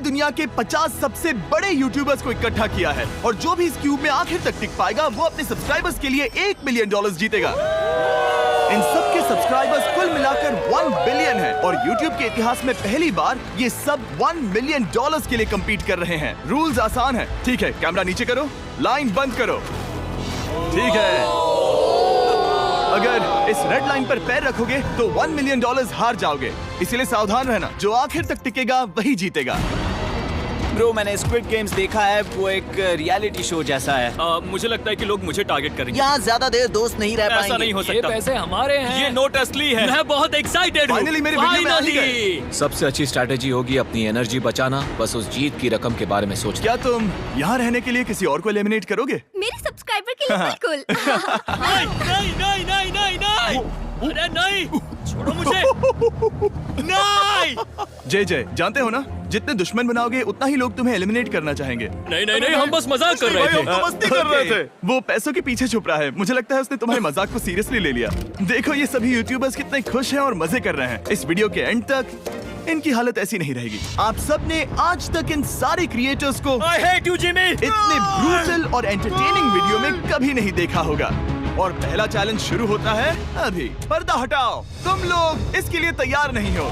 दुनिया के 50 सबसे बड़े यूट्यूबर्स को इकट्ठा किया है और जो भी इस क्यूब में आखिर तक टिक पाएगा वो अपने सब्सक्राइबर्स के लिए $1 मिलियन जीतेगा। इन सब के सब्सक्राइबर्स कुल मिलाकर 1 बिलियन है और YouTube के इतिहास में पहली बार ये सब $1 मिलियन के लिए कम्पीट कर रहे हैं। रूल्स आसान है, ठीक है? कैमरा नीचे करो, लाइन बंद करो, ठीक है? अगर इस रेड लाइन पर पैर रखोगे तो $1 मिलियन हार जाओगे, इसीलिए सावधान रहना। जो आखिर तक टिकेगा वही जीतेगा। ब्रो, मैंने स्क्विड गेम्स देखा है, वो एक रियलिटी शो जैसा है। मुझे लगता है कि लोग मुझे टारगेट करेंगे। यहाँ ज्यादा देर दोस्त नहीं रह पाएंगे। ऐसा नहीं हो सकता। ये पैसे हमारे हैं। ये नोट असली है। मैं बहुत एक्साइटेड हूँ। फाइनली मेरे वीडियो में आ ही गए। सबसे अच्छी स्ट्रैटेजी होगी अपनी एनर्जी बचाना, बस उस जीत की रकम के बारे में सोचना। क्या तुम यहाँ रहने के लिए किसी और को एलिमिनेट करोगे? मेरे सब्सक्राइबर के लिए बिल्कुल। नहीं नहीं नहीं नहीं नहीं, अरे नहीं, छोड़ो मुझे। नहीं। जय जानते हो ना, जितने दुश्मन बनाओगे उतना ही लोग तुम्हें एलिमिनेट करना चाहेंगे। नहीं नहीं नहीं, हम बस मजाक कर रहे थे। मस्ती कर रहे थे। वो पैसों के पीछे छुप रहा है। मुझे लगता है उसने तुम्हारे मजाक को सीरियसली ले लिया। देखो ये सभी यूट्यूबर्स कितने खुश हैं और मजे कर रहे हैं। इस वीडियो के एंड तक इनकी हालत ऐसी नहीं रहेगी। आप सब ने आज तक इन सारे क्रिएटर्स को I hate you, Jimmy! इतने ब्रूटल और एंटरटेनिंग वीडियो में कभी नहीं देखा होगा। और पहला चैलेंज शुरू होता है अभी। पर्दा हटाओ, तुम लोग इसके लिए तैयार नहीं हो।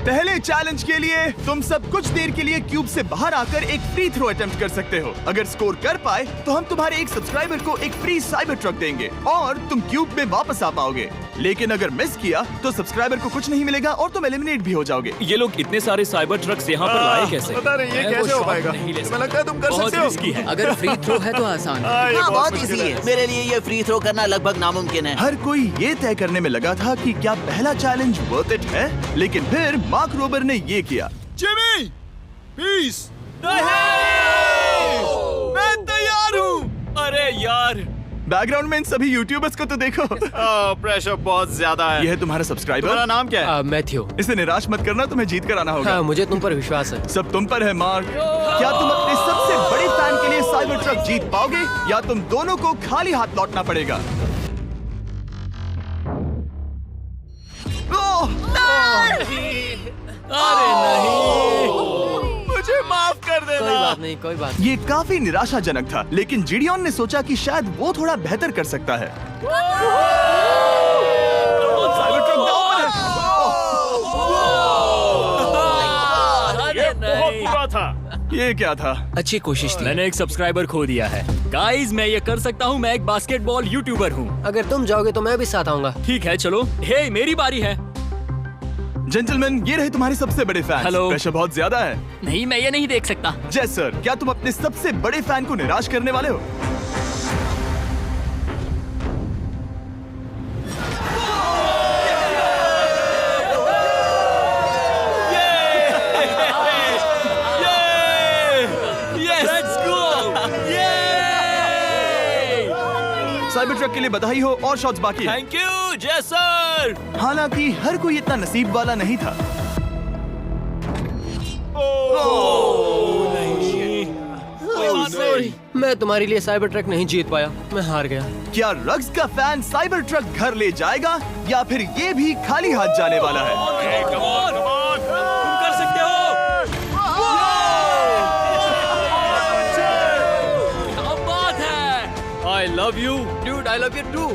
पहले चैलेंज के लिए तुम सब कुछ देर के लिए क्यूब से बाहर आकर एक फ्री थ्रो अटेम्प्ट कर सकते हो। अगर स्कोर कर पाए तो हम तुम्हारे एक सब्सक्राइबर को एक फ्री साइबर ट्रक देंगे और तुम क्यूब में वापस आ पाओगे। लेकिन अगर मिस किया तो सब्सक्राइबर को कुछ नहीं मिलेगा और तुम एलिमिनेट भी हो जाओगे। ये लोग इतने सारे साइबर ट्रक्स यहाँ पर लाए कैसे? पता नहीं ये कैसे हो पाएगा। तुम्हें लगता है तुम कर सकते हो? रिस्की है। अगर फ्री थ्रो है तो आसान है। हाँ, बहुत इजी है। मेरे लिए ये फ्री थ्रो करना लगभग नामुमकिन है। हर कोई ये तय करने में लगा था कि क्या पहला चैलेंज वर्थ इट है, लेकिन फिर मार्क रोबर ने ये किया। Jimmy, peace. मैं तैयार हूँ। अरे यार, बैकग्राउंड में इन सभी यूट्यूबर्स को तो देखो। प्रेशर बहुत ज्यादा है। ये है तुम्हारा सब्सक्राइबर। तुम्हारा नाम क्या है? मैथ्यू। इसे निराश मत करना, तुम्हें जीत कर आना होगा। हाँ, मुझे तुम पर विश्वास है। सब तुम पर है मार्क। क्या तुम अपने सबसे बड़े फैन के लिए साइबर ट्रक जीत पाओगे या तुम दोनों को खाली हाथ लौटना पड़ेगा? अरे नहीं, मुझे माफ कर देना। कोई बात नहीं, कोई बात ये काफी निराशाजनक था, लेकिन जिडियन ने सोचा कि शायद वो थोड़ा बेहतर कर सकता है। साइबर ट्रक दांव पर अरे नहीं। बुरा था। है। ये क्या था? अच्छी कोशिश थी। मैंने एक सब्सक्राइबर खो दिया है। गाइस, मैं ये कर सकता हूँ। मैं एक बास्केटबॉल यूट्यूबर हूँ। अगर तुम जाओगे तो मैं भी साथ आऊंगा। ठीक है, चलो। हे, मेरी बारी है। जेंटलमैन, ये रहे तुम्हारे सबसे बड़े फैन। हेलो। प्रेशर बहुत ज्यादा है। नहीं, मैं ये नहीं देख सकता। जय सर, क्या तुम अपने सबसे बड़े फैन को निराश करने वाले हो? साइबर ट्रक के लिए बधाई हो और शॉट्स बाकी है। थैंक यू जय सर। हालांकि हर कोई इतना नसीब वाला नहीं था। मैं तुम्हारे लिए साइबर ट्रक नहीं जीत पाया, मैं हार गया। क्या रग्स का फैन साइबर ट्रक घर ले जाएगा या फिर ये भी खाली हाथ जाने वाला है? तुम कर सकते हो। क्या बात है। I love you, Dude, I love you too.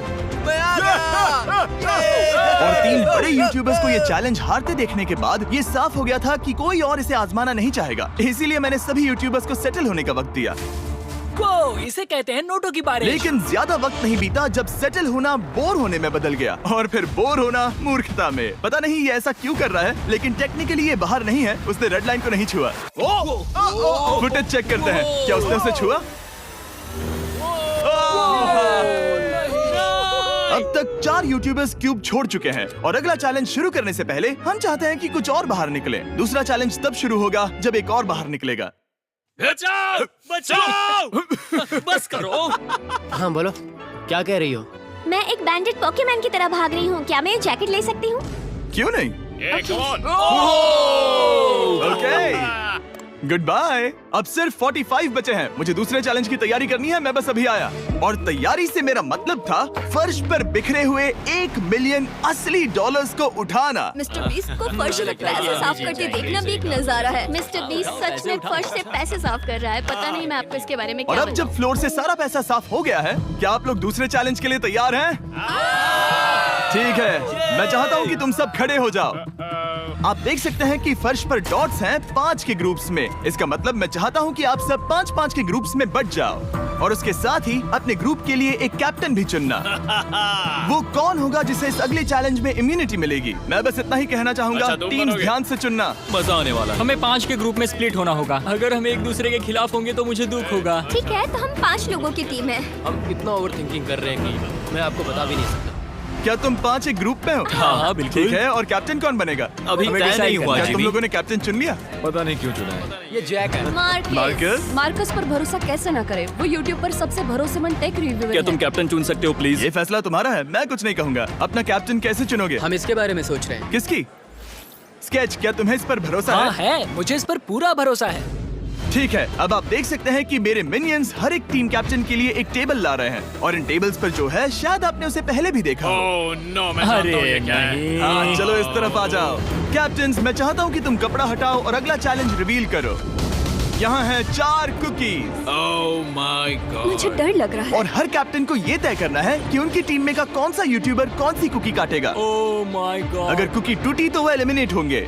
और 3 बड़े यूट्यूबर्स को ये चैलेंज हारते देखने के बाद ये साफ हो गया था कि कोई और इसे आजमाना नहीं चाहेगा। इसीलिए मैंने सभी यूट्यूबर्स को सेटल होने का वक्त दिया। इसे कहते हैं नोटों की बारिश। लेकिन ज्यादा वक्त नहीं बीता जब सेटल होना बोर होने में बदल गया और फिर बोर होना मूर्खता में। पता नहीं ये ऐसा क्यों कर रहा है, लेकिन टेक्निकली ये बाहर नहीं है। उसने रेड लाइन को नहीं छुआ। फुटेज चेक करते हैं, क्या उसने उसे छुआ? अब तक 4 यूट्यूबर्स क्यूब छोड़ चुके हैं और अगला चैलेंज शुरू करने से पहले हम चाहते हैं कि कुछ और बाहर निकले। दूसरा चैलेंज तब शुरू होगा जब एक और बाहर निकलेगा। बचाओ, बचाओ। बस करो। हाँ बोलो, क्या कह रही हो? मैं एक बैंडेड पॉकीमैन की तरह भाग रही हूँ। क्या मैं ये जैकेट ले सकती हूँ? क्यों नहीं? ओके। Good bye. अब सिर्फ 45 बचे हैं। मुझे दूसरे चैलेंज की तैयारी करनी है। मैं बस अभी आया। और तैयारी से मेरा मतलब था फर्श पर बिखरे हुए 1 मिलियन असली डॉलर्स को उठाना। मिस्टर बीस्ट को फर्श से पैसे साफ करते देखना भी एक नजारा है। मिस्टर बीस्ट सच में फर्श से पैसे साफ कर रहा है। पता नहीं मैं आपको इसके बारे में और क्या अब जब फ्लोर से सारा पैसा साफ हो गया है, क्या आप लोग दूसरे चैलेंज के लिए तैयार हैं? ठीक है, मैं चाहता हूँ कि तुम सब खड़े हो जाओ। आप देख सकते हैं कि फर्श पर डॉट्स हैं 5 के ग्रुप्स में। इसका मतलब मैं चाहता हूँ कि आप सब 5-5 के ग्रुप्स में बट जाओ और उसके साथ ही अपने ग्रुप के लिए एक कैप्टन भी चुनना। वो कौन होगा जिसे इस अगले चैलेंज में इम्यूनिटी मिलेगी? मैं बस इतना ही कहना चाहूंगा, अच्छा, तुम टीम्स बनोगे। ध्यान से चुनना। मजा आने वाला है। हमें 5 के ग्रुप में स्प्लिट होना होगा। अगर हम एक दूसरे के खिलाफ होंगे तो मुझे दुख होगा। ठीक है, तो हम 5 लोगों की टीम है। हम इतना ओवर थिंकिंग कर रहे हैं कि मैं आपको बता भी नहीं सकता। क्या तुम 5 एक ग्रुप में हो? हाँ, बिल्कुल। ठीक है, और कैप्टन कौन बनेगा? अभी हमें तय decide नहीं हुआ क्या तुम जिमी। लोगों ने कैप्टन चुन लिया? पता नहीं क्यों चुना है। ये जैक है। मार्कस? मार्कस पर भरोसा कैसे ना करे? वो यूट्यूब पर सबसे भरोसेमंद टेक रिव्यूअर क्या है। तुम कैप्टन चुन सकते हो प्लीज? ये फैसला तुम्हारा है, मैं कुछ नहीं कहूंगा। अपना कैप्टन कैसे चुनोगे? हम इसके बारे में सोच रहे हैं। किसकी? स्केच, क्या तुम्हें इस पर भरोसा हाँ है? है, मुझे इस पर पूरा भरोसा है। ठीक है, अब आप देख सकते हैं कि मेरे मिनियंस हर एक टीम कैप्टन के लिए एक टेबल ला रहे हैं और इन टेबल्स पर जो है शायद आपने उसे पहले भी देखा हो। नो, मैं जानता हूँ ये क्या है। हाँ, चलो इस तरफ आ जाओ। कैप्टन्स, मैं चाहता हूँ कि तुम कपड़ा हटाओ और अगला चैलेंज रिवील करो। यहाँ है 4 कुकीज ओह माय गॉड। मुझे डर लग रहा है। और हर कैप्टन को ये तय करना है कि उनकी टीम में का कौन सा यूट्यूबर कौन सी कुकी काटेगा। Oh my God. अगर कुकी टूटी तो वो एलिमिनेट होंगे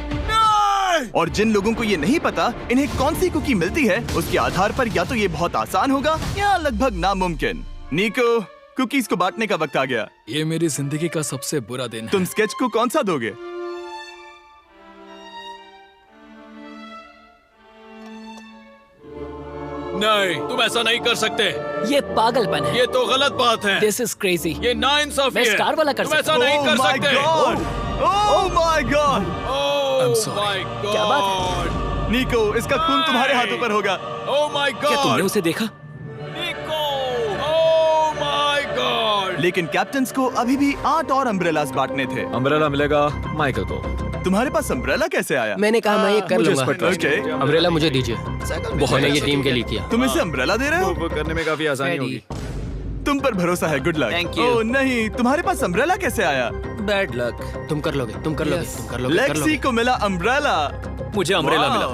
और जिन लोगों को ये नहीं पता इन्हें कौन सी कुकी मिलती है, उसके आधार पर या तो ये बहुत आसान होगा या लगभग नामुमकिन। निको, कुकीज को बांटने का वक्त आ गया। ये मेरी जिंदगी का सबसे बुरा दिन है। तुम स्केच को कौन सा दोगे? नहीं, तुम ऐसा नहीं कर सकते। ये पागलपन है। ये तो गलत बात है। This is crazy. ये नाइंसाफी मैं है। स्टार वाला कर तुम ऐसा सकता नहीं Oh कर my सकते। God! Oh my God! Oh I'm sorry. My God. क्या बात निको, इसका खून तुम्हारे हाथों पर होगा। Oh my God. क्या तुमने उसे देखा? निको। Oh my God. लेकिन कैप्टन्स को अभी भी 8 और अम्ब्रेलास बांटने थे। अम्ब्रेला मिलेगा माइकल को। तुम्हारे पास अम्ब्रेला कैसे आया? मैंने कहा मैं ये कर मुझे इस लूंगा। पर trust है। Okay. अम्ब्रेला मुझे दीजिए। मैंने ये टीम के लिए किया। तुम इसे अम्ब्रेला दे रहे हो? वो करने में काफी आसानी होगी। तुम पर भरोसा है, गुड लक। Thank you. ओह नहीं, तुम्हारे पास अम्ब्रेला कैसे आया? Bad luck. तुम कर लोगे, तुम कर लोगे, Yes. तुम कर लोगे, कर लेक्सी लोगे। को मिला अम्ब्रेला। मुझे अम्ब्रेला Wow. मिला।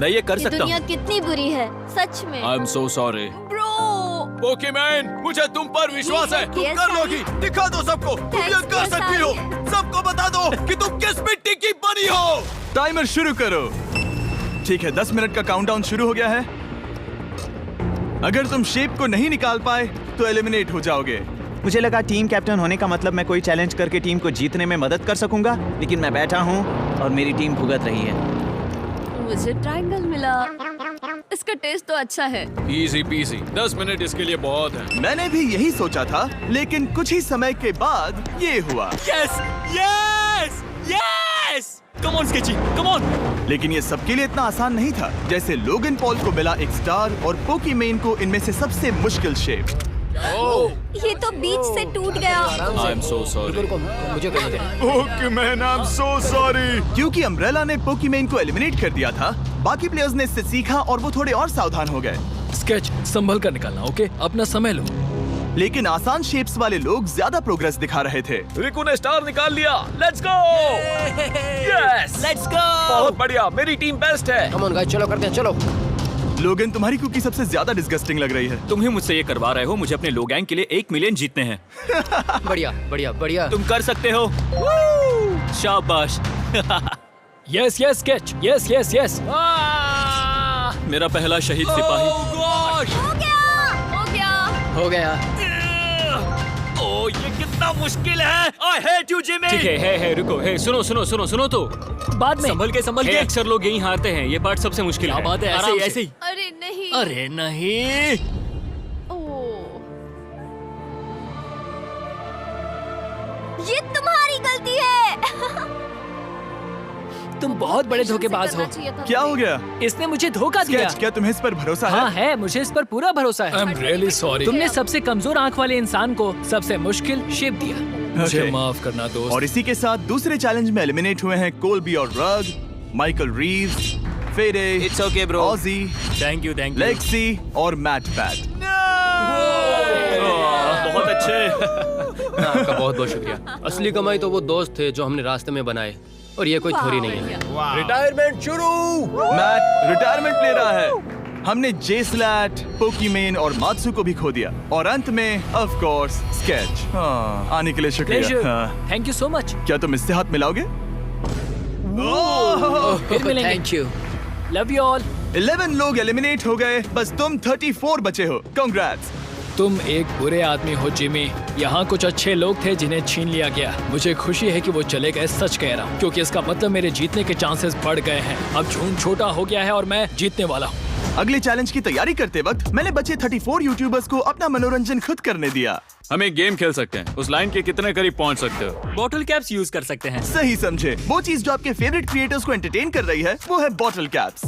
मैं ये कर ये सकता दुनिया हूँ। कितनी बुरी है सच में। I am so sorry. Bro, Pokemon, मुझे तुम पर विश्वास है। तुम Yes, कर I- लोगी। दिखा दो सबको। तुम ये Thanks, कर yes, सकती हो। I- सबको बता दो कि तुम किस मिट्टी की बनी हो। टाइमर शुरू करो। ठीक है, 10 मिनट का काउंटडाउन शुरू हो गया है। अगर तुम शेप को नहीं निकाल पाए तो एलिमिनेट हो जाओगे। मुझे लगा टीम कैप्टन होने का मतलब मैं कोई चैलेंज करके टीम को जीतने में मदद कर सकूंगा, लेकिन मैं बैठा हूँ और मेरी टीम भुगत रही है। मुझे ट्रायंगल मिला। इसका टेस्ट तो अच्छा है। Easy PC. 10 मिनट इसके लिए बहुत है। मैंने भी यही सोचा था, लेकिन कुछ ही समय के बाद ये हुआ। Yes yes yes. Come on sketchy, come on. लेकिन ये सबके लिए इतना आसान नहीं था। जैसे लोगन पॉल को मिला एक स्टार और पोकीमेन को इनमें से सबसे मुश्किल शेप। ये तो बीच से टूट गया। आई एम सो सॉरी। रुको, मुझे करने दे। पोकीमेन, आई एम सो सॉरी। क्योंकि अम्ब्रेला ने पोकीमेन को एलिमिनेट कर दिया था, बाकी प्लेयर्स ने इससे सीखा और वो थोड़े और सावधान हो गए। स्केच संभल कर निकालना, ओके? अपना समय लो। लेकिन आसान शेप्स वाले लोग ज्यादा प्रोग्रेस दिखा रहे थे। रिकू ने स्टार निकाल लिया। Let's go. Yes, let's go. बहुत बढ़िया। मेरी टीम बेस्ट है। कम ऑन गाइस, चलो करते हैं, चलो। लोगन, तुम्हारी कुकी सबसे ज्यादा डिस्गस्टिंग लग रही है। तुम ही मुझसे ये करवा रहे हो। मुझे अपने लो गैंग के लिए 1 मिलियन जीतने हैं। बढ़िया, बढ़िया, बढ़िया। तुम कर सकते हो। शाबाश। Yes yes sketch, yes yes yes. मेरा पहला शहीद सिपाही। हो गया। हो गया। ओ, ये कितना मुश्किल है। I hate you Jimmy. ठीक है, रुको, है, सुनो, सुनो, सुनो, सुनो तो। बाद में। संभल के। अक्सर लोग यही हारते हैं, ये पार्ट सबसे मुश्किल है। बात है, ऐसे आराम ही से। ऐसे ही। अरे नहीं। अरे नहीं। ओह। ये तुम्हारी गलती है। तुम बहुत बड़े धोखेबाज हो। क्या हो गया? इसने मुझे धोखा दिया। स्केच, क्या तुम्हें इस पर भरोसा है? हाँ है, मुझे इस पर पूरा भरोसा आई है। Am really sorry. तुमने सबसे कमजोर आंख वाले इंसान को सबसे मुश्किल शेप दिया। मुझे Okay. माफ करना दोस्त। और इसी के साथ दूसरे चैलेंज में एलिमिनेट हुए हैं कोलबी और रग, माइकल रीव्स, फेरे, It's okay, bro. ऑजी, थैंक यू लेक्सी और मैट पैट। बहुत अच्छे। आपका बहुत बहुत शुक्रिया। असली कमाई तो वो दोस्त थे जो हमने रास्ते में बनाए, और ये कोई थोड़ी नहीं है। रिटायरमेंट शुरू। मैट रिटायरमेंट ले रहा है। हमने जेस्लैट, पोकीमेन और मात्सु को भी खो दिया, और अंत में ऑफ कोर्स स्केच। आने के लिए शुक्रिया। हाँ। Thank you so much. क्या तुम इससे हाथ मिलाओगे? फिर मिलेंगे। Thank you. Love you all. 11 लोग एलिमिनेट हो गए, बस तुम 34 बचे हो। कांग्रेट्स। तुम एक बुरे आदमी हो जिमी। यहाँ कुछ अच्छे लोग थे जिन्हें छीन लिया गया। मुझे खुशी है कि वो चले गए, सच कह रहा हूँ, क्योंकि इसका मतलब मेरे जीतने के चांसेस बढ़ गए हैं। अब झूठ छोटा हो गया है और मैं जीतने वाला हूँ। अगले चैलेंज की तैयारी करते वक्त मैंने बचे 34 यूट्यूबर्स को अपना मनोरंजन खुद करने दिया। हम एक गेम खेल सकते हैं। उस लाइन के कितने करीब पहुंच सकते हो? बॉटल कैप्स यूज कर सकते हैं। सही समझे। वो चीज जो आपके फेवरेट क्रिएटर्स को एंटरटेन कर रही है वो है बॉटल कैप्स।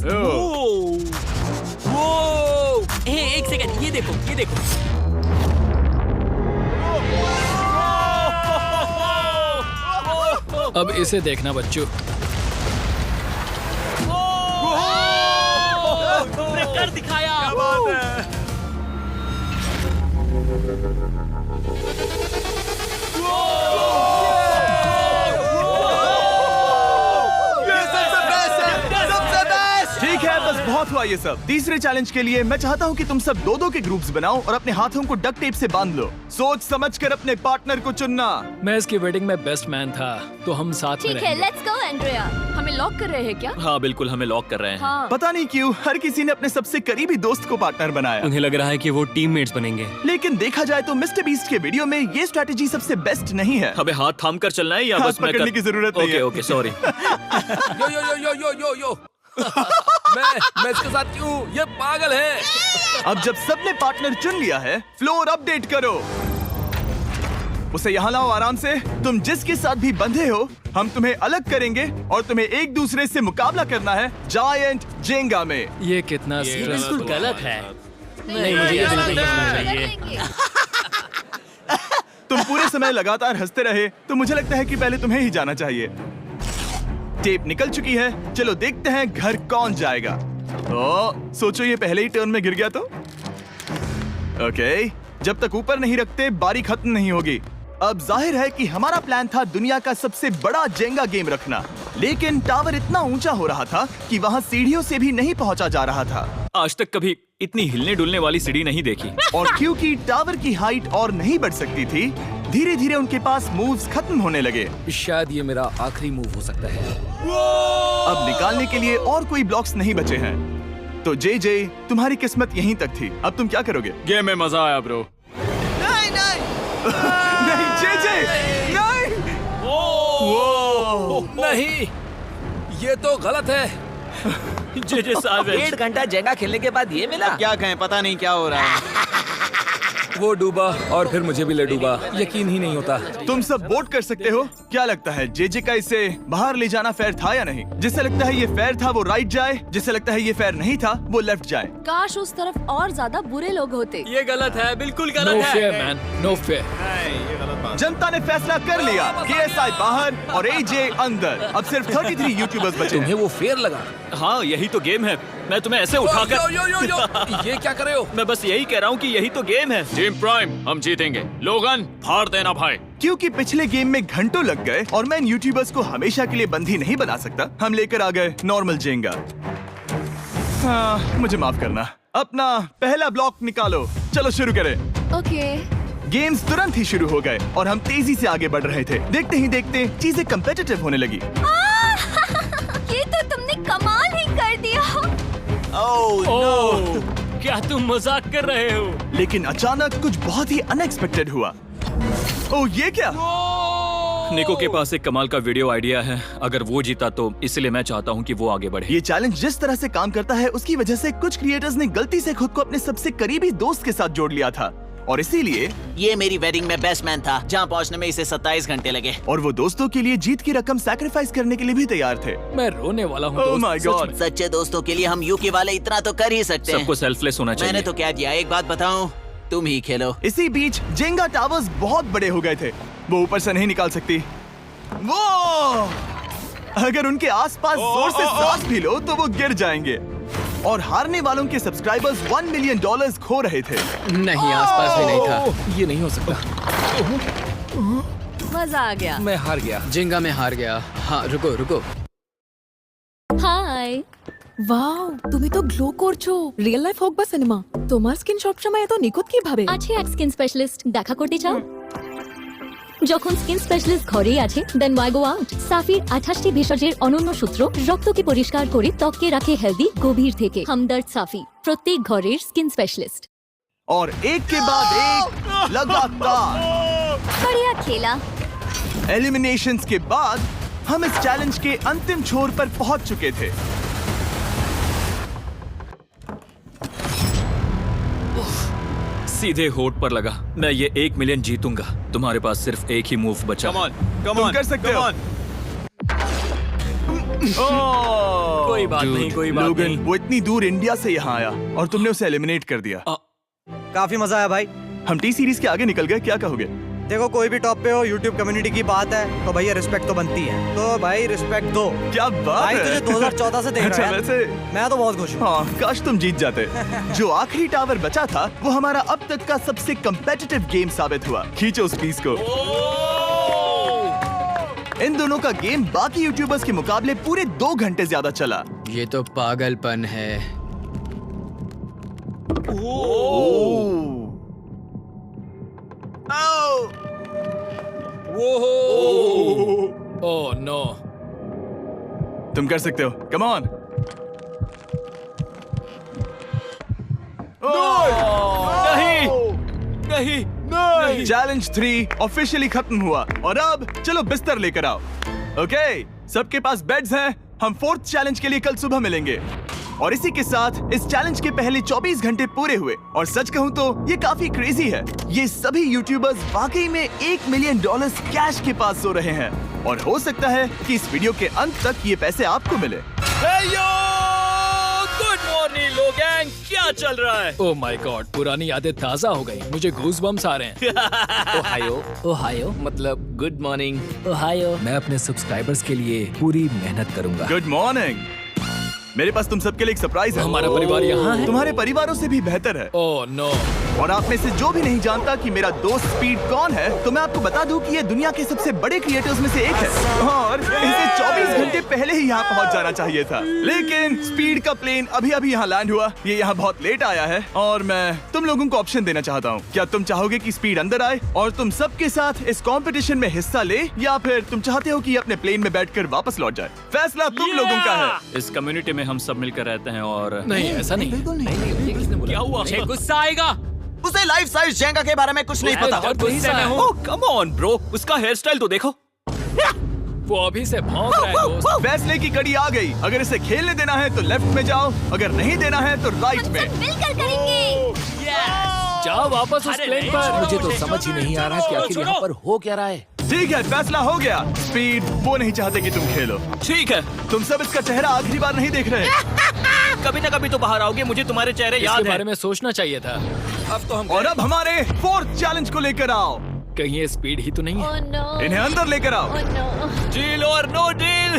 एक सेकंड, ये देखो, ये देखो। अब इसे देखना बच्चों। तुमने कर दिखाया। ठीक है, बस बहुत हुआ ये सब। तीसरे चैलेंज के लिए मैं चाहता हूँ कि तुम सब दो के ग्रुप्स बनाओ और अपने हाथों को डक्ट टेप से बांध लो। सोच समझकर अपने पार्टनर को चुनना। मैं इसकी वेडिंग में बेस्ट मैन था, तो हम साथ में ठीक है, रहेंगे। Let's go Andrea. हमें लॉक कर रहे हैं क्या? हाँ बिल्कुल, हमें लॉक कर रहे हैं। हाँ। पता नहीं क्यों हर किसी ने अपने सबसे करीबी दोस्त को पार्टनर बनाया। उन्हें लग रहा है कि वो टीममेट्स बनेंगे। लेकिन देखा जाए तो मिस्टर बीस्ट के वीडियो में ये स्ट्रेटेजी सबसे बेस्ट नहीं है। हमें हाथ थाम कर चलना है या हाथ बस मैं पकड़ने की जरूरत नहीं है। Okay sorry. यो यो यो यो यो यो यो मैं इसके साथ क्यों? ये पागल है। अब जब सबने पार्टनर चुन लिया है, फ्लोर अपडेट करो। उसे यहाँ लाओ आराम से। तुम जिसके साथ भी बंधे हो, हम तुम्हें अलग करेंगे और तुम्हें एक दूसरे से मुकाबला करना है जायंट जेंगा में। ये कितना बिल्कुल गलत है। नहीं, मुझे ये बिल्कुल नहीं नहीं करेंगे। तुम पूरे समय लगातार हंसते रहे, तो मुझे लगता है कि पहले तुम्हें ही जाना चाहिए। टेप निकल चुकी है, चलो देखते हैं घर कौन जाएगा। सोचो ये पहले ही टर्न में गिर गया तो। ओके, जब तक ऊपर नहीं रखते बारी खत्म नहीं होगी। अब जाहिर है कि हमारा प्लान था दुनिया का सबसे बड़ा जेंगा गेम रखना, लेकिन टावर इतना ऊंचा हो रहा था कि वहाँ सीढ़ियों से भी नहीं पहुँचा जा रहा था। आज तक कभी इतनी हिलने डुलने वाली सीढ़ी नहीं देखी। और क्योंकि टावर की हाइट और नहीं बढ़ सकती थी, धीरे धीरे उनके पास मूव्स खत्म होने लगे। शायद ये मेरा आखिरी मूव हो सकता है। अब निकालने के लिए और कोई ब्लॉक्स नहीं बचे हैं। तो जे तुम्हारी किस्मत यहीं तक थी। अब तुम क्या करोगे? गेम में मजा आया ब्रो। नहीं जे नहीं। नहीं, ये तो गलत है। जे सावेज। 1.5 घंटा जेंगा खेलने के बाद ये मिला। क्या कहें, पता नहीं क्या हो रहा है। वो डूबा और फिर मुझे भी ले डूबा। यकीन ही नहीं होता। तुम सब वोट कर सकते हो। क्या लगता है जे का इसे बाहर ले जाना फेयर था या नहीं? जिसे लगता है ये फेयर था वो राइट जाए, जिसे लगता है ये फेयर नहीं था वो लेफ्ट जाए। काश उस तरफ और ज्यादा बुरे लोग होते। ये गलत है, बिल्कुल नो गलत है। Fair man, no fair. जनता ने फैसला कर लिया। KSI बाहर और AJ अंदर। अब सिर्फ 33 यूट्यूबर्स बचे तुम्हें हैं। वो फेयर लगा? हाँ यही तो गेम है। मैं तुम्हें ऐसे उठाकर यो यो यो यो, ये क्या कर रहे हो? मैं बस यही कह रहा हूँ कि यही तो गेम है। टीम प्राइम, हम जीतेंगे। लोगन, फाड़ देना भाई। क्योंकि पिछले गेम में घंटों लग गए और मैं इन यूट्यूबर्स को हमेशा के लिए बंदी नहीं बना सकता, हम लेकर आ गए नॉर्मल जेंगा। हाँ, मुझे माफ करना। अपना पहला ब्लॉक निकालो। चलो शुरू करें। ओके। गेम्स तुरंत ही शुरू हो गए और हम तेजी से आगे बढ़ रहे थे। देखते ही देखते चीजें कम्पिटिटिव होने लगी। ये तो तुमने कमाल ही कर दिया। ओह, क्या तुम मजाक कर रहे हो? लेकिन अचानक कुछ बहुत ही अनएक्सपेक्टेड हुआ। ओह, ये क्या? निको के पास एक कमाल का वीडियो आइडिया है। अगर वो जीता तो इसलिए मैं चाहता हूँ कि वो आगे बढ़े। ये चैलेंज जिस तरह से काम करता है उसकी वजह से कुछ क्रिएटर्स ने गलती से खुद को अपने सबसे करीबी दोस्त के साथ जोड़ लिया था, और इसीलिए ये मेरी वेडिंग में बेस्ट मैन था, जहाँ पहुँचने में इसे 27 घंटे लगे। और वो दोस्तों के लिए जीत की रकम सैक्रिफाइस करने के लिए भी तैयार थे। मैं रोने वाला हूँ ओह दोस्त, माय सच गॉड। में। सच्चे दोस्तों के लिए हम यूके वाले इतना तो कर ही सकते हैं। सबको सेल्फलेस होना चाहिए। मैंने तो क्या दिया, एक बात बताऊं, तुम ही खेलो। इसी बीच जेंगा टावर्स बहुत बड़े हो गए थे, वो ऊपर से नहीं निकाल सकती। वो अगर उनके आसपास जोर से सांस भी लो तो वो गिर जाएंगे। और हारने वालों के सब्सक्राइबर्स $1 मिलियन खो रहे थे। नहीं, आसपास भी नहीं था। ये नहीं हो सकता। मजा आ गया। मैं हार गया। जिंगा में हार गया। हाँ, रुको रुको। হাই ওয়াও, তুমি তো গ্লো করছো। রিয়েল লাইফ হোক বা সিনেমা, তোমার স্কিন সবসময় এত নিখুঁত কিভাবে? আছে এক স্কিন স্পেশালিস্ট, দেখা করতে চাও? যখন স্কিন স্পেশালিস্ট ঘরেই আছে, দেন ওয়াই গো আউট। সাফির 28টি ভেষজের অনন্য সূত্র রক্তকে পরিষ্কার করে ত্বককে রাখে হেলদি গভীর থেকে। हमदर्द সাফি, প্রত্যেক ঘরের স্কিন স্পেশালিস্ট। और एक के बाद एक लगातार बढ़िया खेला। एलिमिनेशंस के बाद हम इस चैलेंज के अंतिम छोर पर पहुंच चुके थे। सीधे होठ पर लगा। मैं ये 1 मिलियन जीतूंगा। तुम्हारे पास सिर्फ एक ही मूव बचा। तुम कर सकते हो। कोई बात नहीं, कोई बात लोगन, नहीं। वो इतनी दूर इंडिया से यहाँ आया और तुमने उसे एलिमिनेट कर दिया। काफी मजा आया भाई। हम टी सीरीज के आगे निकल गए, क्या कहोगे? देखो, कोई भी टॉप पे हो, यूट्यूब कम्युनिटी की बात है तो भैया रिस्पेक्ट तो बनती है। तो भाई रिस्पेक्ट दो। क्या बात भाई है। तुझे 2014 से देख अच्छा, रहा है। वैसे मैं तो बहुत खुश हूँ। हाँ, काश तुम जीत जाते। जो आखिरी टावर बचा था वो हमारा अब तक का सबसे कम्पेटिटिव गेम साबित हुआ। खींचो उस पीस को। इन दोनों का गेम बाकी यूट्यूबर्स के मुकाबले पूरे 2 घंटे ज्यादा चला। ये तो पागलपन है। Oh no. तुम कर सकते हो, कम ऑन। नहीं। चैलेंज 3 ऑफिशियली खत्म हुआ और अब चलो बिस्तर लेकर आओ। ओके, सबके पास बेड्स हैं। हम 4th चैलेंज के लिए कल सुबह मिलेंगे। और इसी के साथ इस चैलेंज के पहले 24 घंटे पूरे हुए। और सच कहूं तो ये काफी क्रेजी है। ये सभी यूट्यूबर्स वाकई में $1 मिलियन कैश के पास सो रहे हैं। और हो सकता है कि इस वीडियो के अंत तक ये पैसे आपको मिले। गुड मॉर्निंग लोग, क्या चल रहा है? ओह माय गॉड, पुरानी यादें ताजा हो गई। मुझे गूज़बम्स आ रहे हैं। ओहायो। ओहायो मतलब गुड मॉर्निंग। ओहायो। मैं अपने सब्सक्राइबर्स के लिए पूरी मेहनत करूंगा। Good morning. मेरे पास तुम सबके लिए एक सरप्राइज है। हमारा परिवार यहाँ है। तुम्हारे परिवारों से भी बेहतर है। Oh no. और आप में से जो भी नहीं जानता कि मेरा दोस्त स्पीड कौन है, तो मैं आपको बता दूं कि ये दुनिया के सबसे बड़े क्रिएटर्स में से एक है। और इसे 24 घंटे पहले ही यहाँ पहुँच जाना चाहिए था। लेकिन स्पीड का प्लेन अभी यहाँ लैंड हुआ। ये यहाँ बहुत लेट आया है और मैं तुम लोगों को ऑप्शन देना चाहता हूँ। क्या तुम चाहोगे कि स्पीड अंदर आए और तुम सबके साथ इस कंपटीशन में हिस्सा ले, या फिर तुम चाहते हो कि ये अपने प्लेन में बैठकर वापस लौट जाए? फैसला तुम लोगों का है। इस कम्युनिटी में हम सब मिलकर रहते हैं और नहीं, ऐसा नहीं। क्या हुआ? मुझे गुस्सा आएगा। उसे लाइफ साइज जेंगा के बारे में कुछ नहीं पता। बहुत गुस्से में हूँ। ओह कम ऑन ब्रो, उसका हेयर स्टाइल तो देखो। वो अभी से भौंक रहा है दोस्त। फैसले की कड़ी आ गई। अगर इसे खेलने देना है तो लेफ्ट में जाओ, अगर नहीं देना है तो राइट में। मिलकर करेंगे। जाओ वापस उस प्लेन पर। मुझे तो समझ ही नहीं आ रहा कि आखिर यहाँ पर हो क्या रहा है। ठीक है, फैसला हो गया। स्पीड वो नहीं चाहते कि तुम खेलो। ठीक है। तुम सब इसका चेहरा आखिरी बार नहीं देख रहे। कभी ना कभी तो बाहर आओगे, मुझे तुम्हारे चेहरे इसके याद बारे है। में सोचना चाहिए था। अब तो हम और अब हमारे 4th चैलेंज को लेकर आओ। कहीं ये स्पीड ही तो नहीं है। Oh no. इन्हें अंदर लेकर आओ। Oh no. डील और नो डील।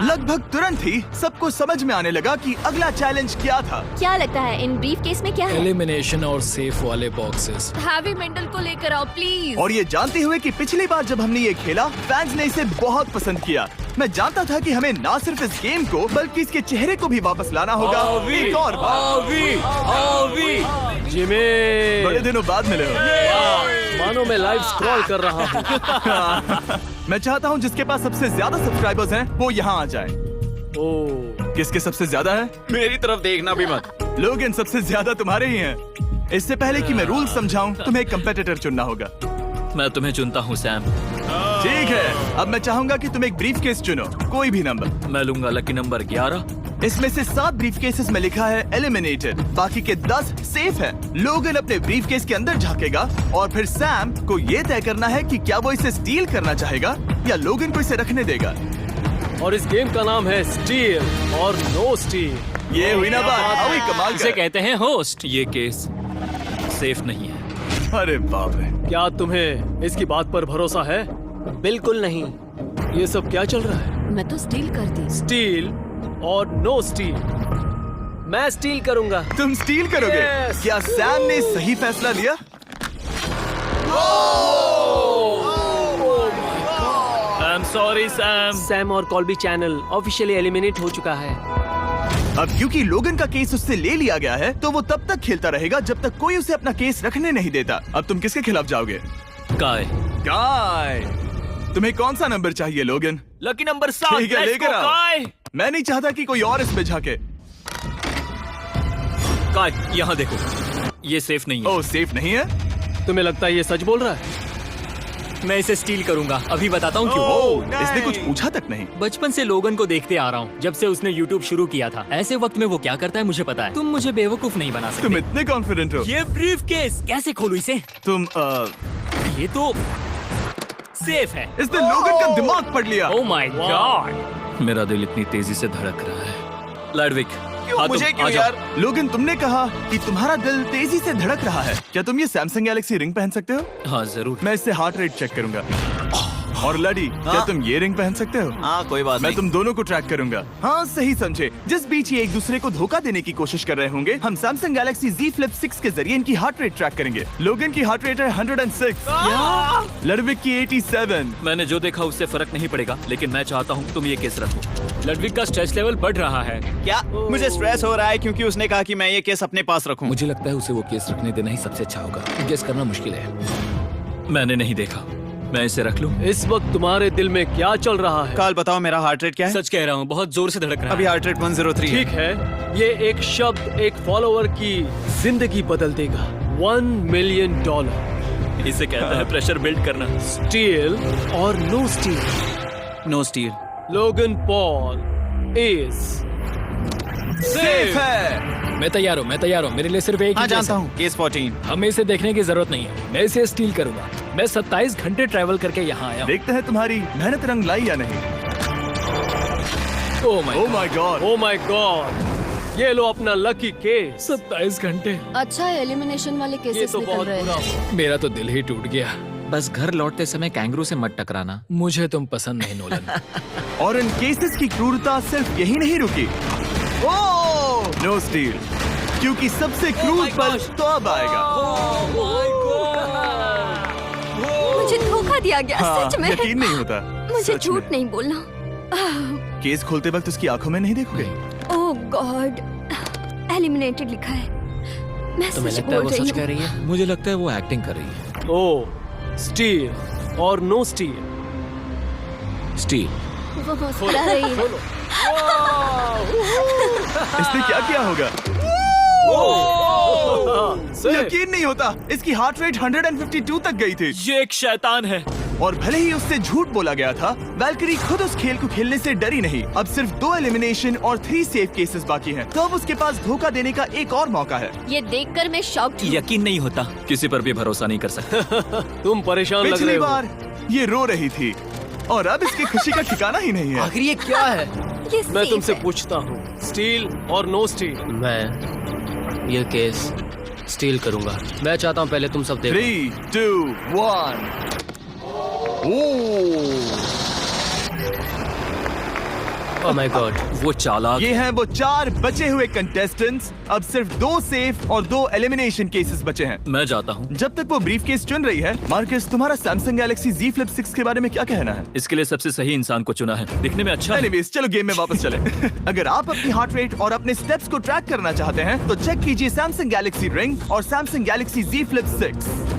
लगभग तुरंत ही सबको समझ में आने लगा कि अगला चैलेंज क्या था। क्या लगता है इन ब्रीफ केस में क्या है? एलिमिनेशन और सेफ वाले बॉक्सेस। हैवी मेंटल को लेकर आओ प्लीज। और ये जानते हुए कि पिछली बार जब हमने ये खेला, फैंस ने इसे बहुत पसंद किया। मैं जानता था कि हमें ना सिर्फ इस गेम को बल्कि इसके चेहरे को भी वापस लाना होगा। एक और बार। जिमी, बड़े दिनों बाद मिले हो। मानो मैं लाइव स्क्रॉल कर रहा हूँ। मैं चाहता हूँ जिसके पास सबसे ज्यादा सब्सक्राइबर्स हैं वो यहाँ आ जाए। किसके सबसे ज्यादा है? मेरी तरफ देखना भी मत। लोगन, सबसे ज्यादा तुम्हारे ही हैं। इससे पहले कि मैं रूल समझाऊं, तुम्हें एक कंपेटिटर चुनना होगा। मैं तुम्हें चुनता हूँ सैम। ठीक है, अब मैं चाहूंगा कि तुम एक ब्रीफ केस चुनो, कोई भी नंबर। मैं लूंगा लकी नंबर 11। इसमें से 7 ब्रीफ केसेस में लिखा है एलिमिनेटेड, बाकी के 10 सेफ है। लोगन अपने ब्रीफ केस के अंदर झांकेगा और फिर सैम को ये तय करना है कि क्या वो इसे स्टील करना चाहेगा या लोगन को इसे रखने देगा। और इस गेम का नाम है स्टील और नो स्टील। ये हुई ना बात, हुई कमाल इसे का। कहते हैं होस्ट। ये केस सेफ नहीं है। अरे बाप रे। क्या तुम्हें इसकी बात पर भरोसा है? बिल्कुल नहीं। ये सब क्या चल रहा है? मैं तो स्टील करती। स्टील और नो स्टील। मैं स्टील करूंगा। तुम स्टील करोगे? Yes! क्या सैम ने सही फैसला लिया? I am sorry Sam. Sam और कॉल्बी चैनल ऑफिशियली एलिमिनेट हो चुका है। अब क्योंकि लोगन का केस उससे ले लिया गया है, तो वो तब तक खेलता रहेगा जब तक कोई उसे अपना केस रखने नहीं देता। अब तुम किसके खिलाफ जाओगे? काय। काय। तुम्हें कौन सा नंबर चाहिए लोगन? Lucky number 7। ठीक है, लेकर आओ। मैं नहीं चाहता कि कोई और इसमें झाके। काय, यहाँ देखो, ये सेफ नहीं है। ओह, सेफ नहीं है? तुम्हें लगता है ये सच बोल रहा है? मैं इसे स्टील करूंगा। अभी बताता हूँ क्यों। ओह, इसने कुछ पूछा तक नहीं। बचपन से लोगन को देखते आ रहा हूँ, जब से उसने YouTube शुरू किया था। ऐसे वक्त में वो क्या करता है मुझे पता है। तुम मुझे बेवकूफ नहीं बना सकते। तुम इतने कॉन्फिडेंट हो? ये ब्रीफ केस कैसे खोलूं इसे? तुम ये तो सेफ है। इसने लोगन का दिमाग पढ़ लिया। Oh my God. मेरा दिल इतनी तेजी से धड़क रहा है। लाडविक, हाँ, मुझे क्यों यार? लोगन, तुमने कहा कि तुम्हारा दिल तेजी से धड़क रहा है। क्या तुम ये सैमसंग गैलेक्सी रिंग पहन सकते हो? हाँ जरूर। मैं इससे हार्ट रेट चेक करूंगा। और लड़ी, क्या तुम ये रिंग पहन सकते हो? हाँ, कोई बात मैं नहीं। तुम दोनों को ट्रैक करूंगा। हाँ, सही समझे। जिस बीच ये एक दूसरे को धोखा देने की कोशिश कर रहे होंगे, हम सैमसंग गैलेक्सी Z Flip 6 के जरिए इनकी हार्ट रेट ट्रैक करेंगे। लोगन की हार्ट रेट है 106, लडविक की 87। मैंने जो देखा उससे फर्क नहीं पड़ेगा, लेकिन मैं चाहता हूँ तुम ये केस रखो। लडविक का स्ट्रेस लेवल बढ़ रहा है। क्या? मुझे स्ट्रेस हो रहा है क्योंकि उसने कहा कि मैं ये केस अपने पास रखूं। मुझे लगता है उसे वो केस रखने देना ही सबसे अच्छा होगा। गेस करना मुश्किल है। मैंने नहीं देखा, मैं इसे रख लूं? इस वक्त तुम्हारे दिल में क्या चल रहा है? काल, बताओ मेरा हार्ट रेट क्या है? सच कह रहा हूँ, बहुत जोर से धड़क रहा है। अभी हार्ट रेट 103 ठीक है, ये एक शब्द एक फॉलोवर की जिंदगी बदल देगा। $1 मिलियन। इसे कहता है प्रेशर बिल्ड करना। स्टील और no steal. No steal. Logan Paul is safe है। मैं तैयार हूँ। मेरे लिए सिर्फ एक हाँ, ही जानता केस है। हूँ। केस 14। हमें इसे देखने की जरूरत नहीं है। मैं इसे स्टील करूंगा। मैं 27 घंटे ट्रैवल करके यहाँ आया हूँ। देखते हैं तुम्हारी मेहनत रंग लाई या नहीं। Oh my God. Oh my God. ये लो अपना लकी केस। 27 घंटे। अच्छा एलिमिनेशन वाले ये केसेस तो निकल बहुत रहे बुरा हैं। हुआ। मेरा तो दिल ही टूट गया। बस घर लौटते समय कैंगरू से मत टकराना। मुझे तुम पसंद नहीं नोलन। और इन केसेस की क्रूरता सिर्फ यही नहीं रुकी। ओह, नो स्टील, क्योंकि सबसे क्रूर पल तो अब आएगा। मुझे धोखा दिया गया। हाँ, सच में यकीन नहीं होता। मुझे सच झूठ में। नहीं बोलना। केस खोलते वक्त उसकी आंखों में नहीं देखोगे? ओह गॉड, एलिमिनेटेड लिखा है। मैं तुम्हें सच लगता है बोल वो रही सच कह हूँ। रही है? मुझे लगता है वो एक्टिंग कर रही है। ओह, स्टील और नो स्टील। स्टील। वो मुस्कुरा रही है। इसने क्या किया होगा? यकीन नहीं होता, इसकी हार्ट रेट 152 तक गई थी। ये एक शैतान है। और भले ही उससे झूठ बोला गया था, वैल्करी खुद उस खेल को खेलने से डरी नहीं। अब सिर्फ 2 एलिमिनेशन और 3 सेफ केसेस बाकी हैं। तो अब उसके पास धोखा देने का एक और मौका है। ये देखकर मैं शॉक्ड हूँ। यकीन नहीं होता, किसी पर भी भरोसा नहीं कर सकता। तुम परेशान लग रहे पिछली हो। बार ये रो रही थी और अब इसकी खुशी का ठिकाना ही नहीं है। आखिर ये क्या है? ये मैं safe तुमसे है। पूछता हूँ, स्टील और नो स्टील। मैं ये केस स्टील करूंगा। मैं चाहता हूँ पहले तुम सब देखो। 3, 2, 1। Oh my God. वो चालाक। ये हैं वो 4 बचे हुए कंटेस्टेंट्स। अब सिर्फ 2 सेफ और 2 एलिमिनेशन केसेस बचे हैं। मैं जाता हूँ। जब तक वो ब्रीफ केस चुन रही है, मार्कस, तुम्हारा सैमसंग गैलेक्सी Z Flip 6 के बारे में क्या कहना है? इसके लिए सबसे सही इंसान को चुना है। दिखने में अच्छा है। एनीवेज, चलो गेम में वापस चले। अगर आप अपनी हार्ट रेट और अपने स्टेप्स को ट्रैक करना चाहते हैं, तो चेक कीजिए सैमसंग गैलेक्सी रिंग और सैमसंग गैलेक्सी Z Flip 6।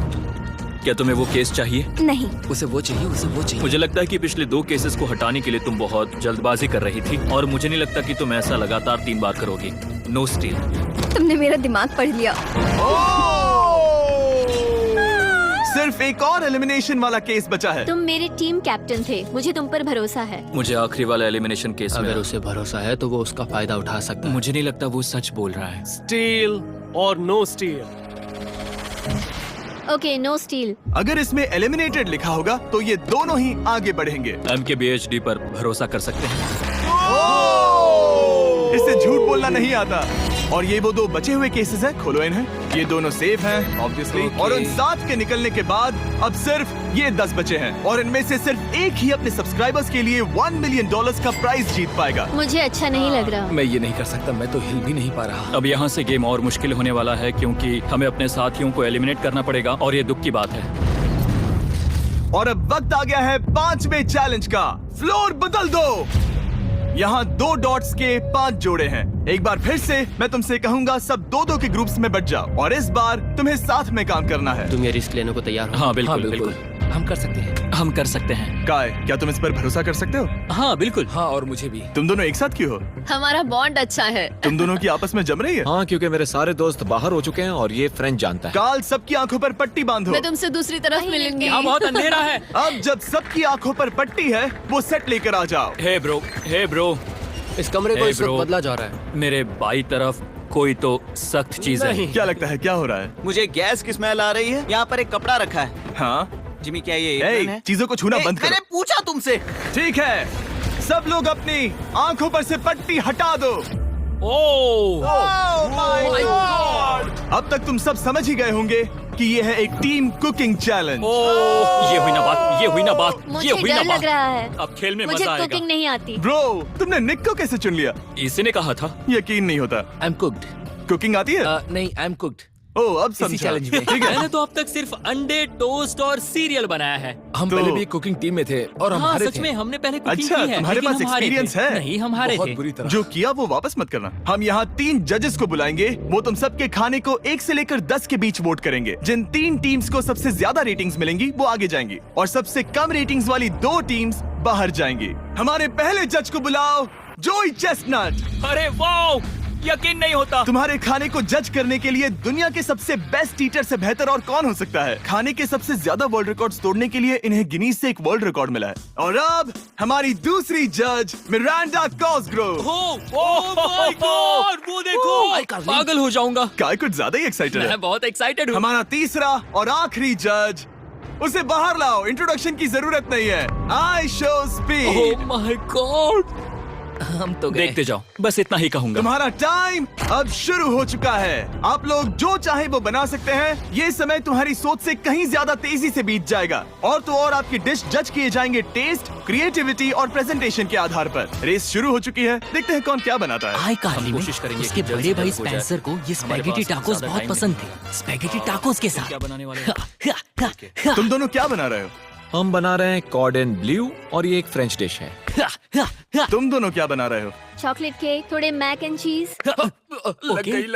क्या तुम्हें वो केस चाहिए? नहीं। उसे वो चाहिए। मुझे लगता है कि पिछले 2 केसेस को हटाने के लिए तुम बहुत जल्दबाजी कर रही थी, और मुझे नहीं लगता कि तुम ऐसा लगातार 3 बार करोगी। No steal. तुमने मेरा दिमाग पढ़ लिया। सिर्फ एक और एलिमिनेशन वाला केस बचा है। तुम मेरे टीम कैप्टन थे, मुझे तुम पर भरोसा है। मुझे आखिरी वाला एलिमिनेशन केस में अगर उसे भरोसा है तो वो उसका फायदा उठा सकता है। मुझे नहीं लगता वो सच बोल रहा है। स्टील और no steal. Okay, no steal. अगर इसमें एलिमिनेटेड लिखा होगा तो ये दोनों ही आगे बढ़ेंगे। MKBHD पर भरोसा कर सकते हैं। इसे झूठ बोलना नहीं आता। और ये वो 2 बचे हुए केसेस हैं, खोलो इन्हें। ये दोनों सेफ हैं ऑब्वियसली, और उन 7 के निकलने के बाद अब सिर्फ ये 10 बचे हैं, और इनमें से सिर्फ एक ही अपने सब्सक्राइबर्स के लिए $1 मिलियन का प्राइज जीत पाएगा। मुझे अच्छा नहीं लग रहा। मैं ये नहीं कर सकता, मैं तो हिल भी नहीं पा रहा। अब यहाँ से गेम और मुश्किल होने वाला है क्योंकि हमें अपने साथियों को एलिमिनेट करना पड़ेगा और ये दुख की बात है। और अब वक्त आ गया है 5वें चैलेंज का। फ्लोर बदल दो। यहाँ 2 डॉट्स के 5 जोड़े हैं। एक बार फिर से मैं तुमसे कहूंगा, सब 2-2 के ग्रुप्स में बट जाओ, और इस बार तुम्हें साथ में काम करना है। तुम ये रिस्क लेने को तैयार हो? हाँ बिल्कुल बिल्कुल, हम कर सकते हैं। हम कर सकते हैं। काय, क्या तुम इस पर भरोसा कर सकते हो? हाँ बिल्कुल। हाँ, और मुझे भी। तुम दोनों एक साथ क्यों हो? हमारा बॉन्ड अच्छा है। तुम दोनों की आपस में जम रही है? हाँ, क्योंकि मेरे सारे दोस्त बाहर हो चुके हैं और ये फ्रेंड जानता है। काल, सबकी आंखों पर पट्टी बांधो। मैं तुमसे दूसरी तरफ मिलूंगी। यहाँ बहुत अंधेरा है। अब जब सबकी आंखों पर पट्टी है, वो सेट लेकर आ जाओ। हे ब्रो, इस कमरे को Hey, इस वक्त bro. बदला जा रहा है। मेरे बाई तरफ कोई तो सख्त चीज है। क्या लगता है क्या हो रहा है? मुझे गैस की स्मेल आ रही है। यहाँ पर एक कपड़ा रखा है। हाँ जिमी, क्या ये ए, एप्रन है? चीजों को छूना बंद मैंने करो। पूछा तुमसे। ठीक है, सब लोग अपनी आंखों पर से पट्टी हटा दो। अब तक तुम सब समझ ही गए होंगे कि ये है एक टीम कुकिंग चैलेंज। ये हुई ना बात। मुझे डर लग रहा है। अब खेल में मुझे मजा आएगा। कुकिंग नहीं आती। ब्रो, तुमने निक को कैसे चुन लिया? इसी ने कहा था। यकीन नहीं होता। I am cooked. कुकिंग आती है? नहीं, आई एम कुक्ड। ओह, अब इसी समझा। चैलेंज में। ठीक है। मैंने तो अब तक सिर्फ अंडे, टोस्ट और सीरियल बनाया है। हम तो- पहले भी कुकिंग टीम में थे और हम हाँ हारे सच थे। में हमने पहले कुकिंग अच्छा, की है। तुम्हारे लेकिन पास हम हारे थे। experience है? नहीं, हम हारे बहुत थे। बुरी तरह। जो किया वो वापस मत करना। हम यहाँ 3 जजेस को बुलाएंगे। वो तुम सबके खाने को 1 से लेकर 10 के बीच वोट करेंगे। जिन 3 टीम्स को सबसे ज्यादा रेटिंग्स मिलेंगी वो आगे जाएंगी, और सबसे कम रेटिंग्स वाली 2 टीम्स बाहर जाएंगी। हमारे पहले जज को बुलाओ, जोई चेस्टनट। अरे वाओ, यकीन नहीं होता। तुम्हारे खाने को जज करने के लिए दुनिया के सबसे बेस्ट टीचर से बेहतर और कौन हो सकता है? खाने के सबसे ज्यादा वर्ल्ड रिकॉर्ड्स तोड़ने के लिए इन्हें गिनीज से एक वर्ल्ड रिकॉर्ड मिला है। और अब हमारी दूसरी जज मिरांडा कॉसग्रोव। ओह माय गॉड, वो देखो। पागल हो जाऊंगा। काय कुछ ज्यादा ही एक्साइटेड है। मैं बहुत एक्साइटेड हूँ। हमारा तीसरा और आखिरी जज, उसे बाहर लाओ। इंट्रोडक्शन की जरूरत नहीं है। I show speed. Oh my God. हम तो गए। देखते जाओ, बस इतना ही कहूंगा। तुम्हारा टाइम अब शुरू हो चुका है। आप लोग जो चाहे वो बना सकते हैं। ये समय तुम्हारी सोच से कहीं ज्यादा तेजी से बीत जाएगा। और तो और आपकी डिश जज किए जाएंगे टेस्ट, क्रिएटिविटी और प्रेजेंटेशन के आधार पर। रेस शुरू हो चुकी है। देखते हैं कौन क्या बनाता है। आई कार्ली में कोशिश करेंगे उसके कि जल्द बड़े से भाई जल्द हो जाए। स्पेंसर को ये हमारे स्पैगेटी पास टाकोस ज्यादा बहुत टाइम पसंद थे। स्पैगेटी टाकोस के साथ। क्या बनाने वाले हो? तुम दोनों क्या बना रहे हो? हम बना रहे हैं कॉर्डन ब्लू और ये एक फ्रेंच डिश है। तुम दोनों क्या बना रहे हो? चॉकलेट केक, थोड़े मैक एंड चीज।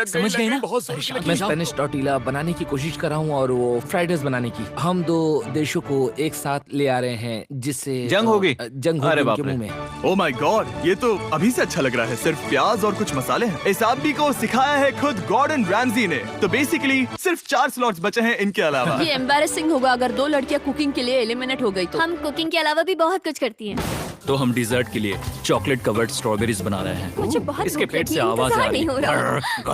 समझ गए ना? बहुत अरे शांत मैं हो जाओ। स्पेनिश टॉर्टिला बनाने की कोशिश कर रहा हूँ और वो फ्राइड राइस बनाने की। हम 2 देशों को एक साथ ले आ रहे हैं जिससे जंग होगी? जंग अरे होगी बाप उनके रे। मुंह में। ओ माय गॉड, ये तो अभी से अच्छा लग रहा है। सिर्फ प्याज और कुछ मसाले हैं। इस आदमी को सिखाया है खुद गॉर्डन रैमजी ने। तो बेसिकली सिर्फ 4 स्लॉट्स बचे हैं इनके अलावा। ये एम्बैरेसिंग होगा अगर 2 लड़कियां कुकिंग के लिए एलिमिनेट हो गई तो। हम कुकिंग के अलावा भी बहुत कुछ करती हैं। तो हम डिजर्ट के लिए चॉकलेट कवर्ड स्ट्रॉबेरीज बना रहे हैं। मुझे बहुत इसके भूख पेट लगी से है, आवाज आ इंतजार रही नहीं हो रहा।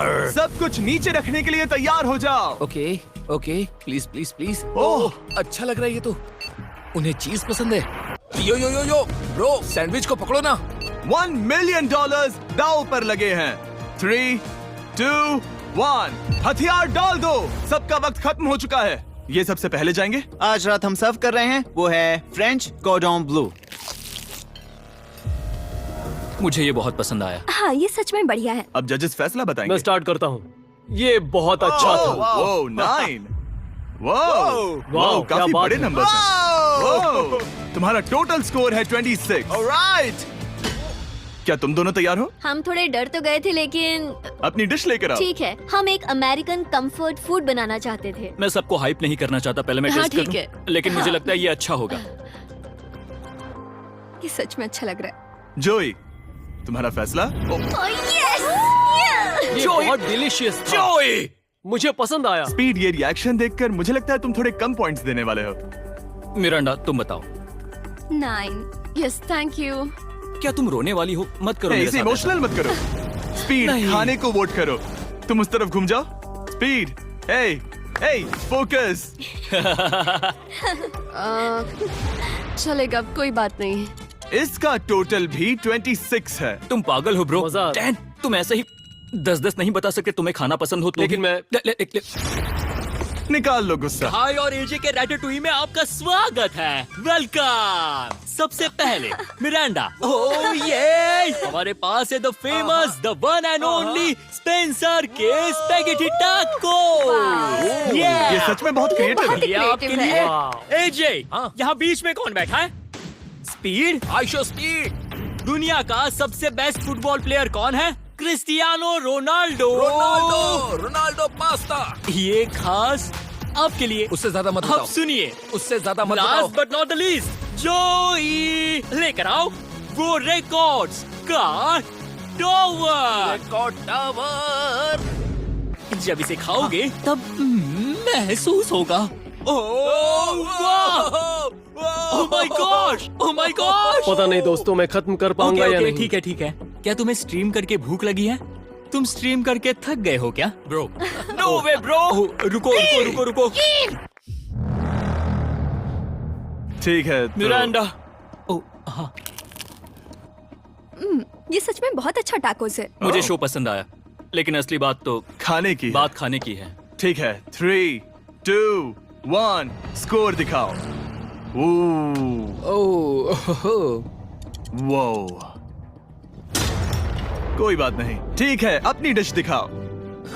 है। सब कुछ नीचे रखने के लिए तैयार हो जाओ। Okay okay, please please please. Oh, अच्छा लग रहा है ये तो। उन्हें चीज पसंद है। यो यो यो यो ब्रो, सैंडविच को पकड़ो ना। $1 मिलियन दांव पर लगे हैं। 3, 2, 1, हथियार डाल दो। सबका वक्त खत्म हो चुका है। ये सबसे पहले जाएंगे। आज रात हम सर्व कर रहे हैं वो है फ्रेंच कॉर्डन ब्लू। मुझे ये बहुत पसंद आया। हाँ, ये सच में बढ़िया है। अब जजेस फैसला बताएंगे। मैं स्टार्ट करता हूँ। ये बहुत अच्छा था। वो 9। वाओ, क्या काफी बात बड़े है। नंबर्स हैं। तुम्हारा टोटल स्कोर है 26। ऑलराइट, क्या तुम दोनों तैयार हो? हम थोड़े डर तो गए थे, लेकिन अपनी डिश लेकर आओ। ठीक है। हम एक अमेरिकन कंफर्ट फूड बनाना चाहते थे। मैं सबको हाइप नहीं करना चाहता, पहले मैं हाँ, टेस्ट ठीक करूं। है। लेकिन मुझे लगता है ये अच्छा होगा। ये सच में अच्छा लग रहा है। जोई, तुम्हारा फैसला? ये बहुत डिलीशियस था। मुझे पसंद आया। स्पीड, ये रिएक्शन देखकर मुझे लगता है तुम थोड़े कम पॉइंट्स देने वाले हो। मिरांडा, तुम बताओ। 9। Yes, thank you. क्या तुम रोने वाली हो? मत करो मेरे इसे साथ इमोशनल मत करो। स्पीड, नहीं। खाने को वोट करो। तुम उस तरफ घूम जाओ। स्पीड, ए, फोकस। चलेगा, कोई बात नहीं है। इसका टोटल भी 26 है। तुम पागल हो ब्रो। मजा आ रहा है। 10, तुम ऐसे ही 10-10 नहीं बता सकते तुम्हें खाना पसंद हो तो लेकिन मैं निकाल लो गुस्सा। हाय और एजे के रैटाटूई में आपका स्वागत है। वेलकम। सबसे पहले मिरांडा। ओह ये हमारे पास है the famous, the one and only Spencer के स्पैगेटी टाको। ये सच में बहुत क्रिएटिव है। ये आपके लिए। एजे यहाँ बीच में कौन बैठा है? स्पीड। I show speed. दुनिया का सबसे बेस्ट फुटबॉल प्लेयर कौन है? Cristiano Ronaldo. Ronaldo pasta. ये खास आपके लिए। उससे ज्यादा मत अब बताओ। सुनिए, उससे ज्यादा मत बताओ। Last but not the least, जोई लेकर आओ वो रिकॉर्ड्स का टावर। Record tower. जब इसे खाओगे तब महसूस होगा। Oh my gosh, oh my gosh. पता नहीं दोस्तों, मैं खत्म कर पाऊंगा या नहीं। ठीक है ठीक है। क्या तुम्हें स्ट्रीम करके भूख लगी है? तुम स्ट्रीम करके थक गए हो क्या? Bro no way bro. रुको रुको रुको रुको। ठीक है तो... मिरांडा। ओह हाँ, ये सच में बहुत अच्छा टाकोस है। मुझे शो पसंद आया, लेकिन असली बात तो खाने की बात खाने की है। ठीक है 3, 2, 1 स्कोर दिखाओ। वो कोई बात नहीं। ठीक है, अपनी डिश दिखाओ।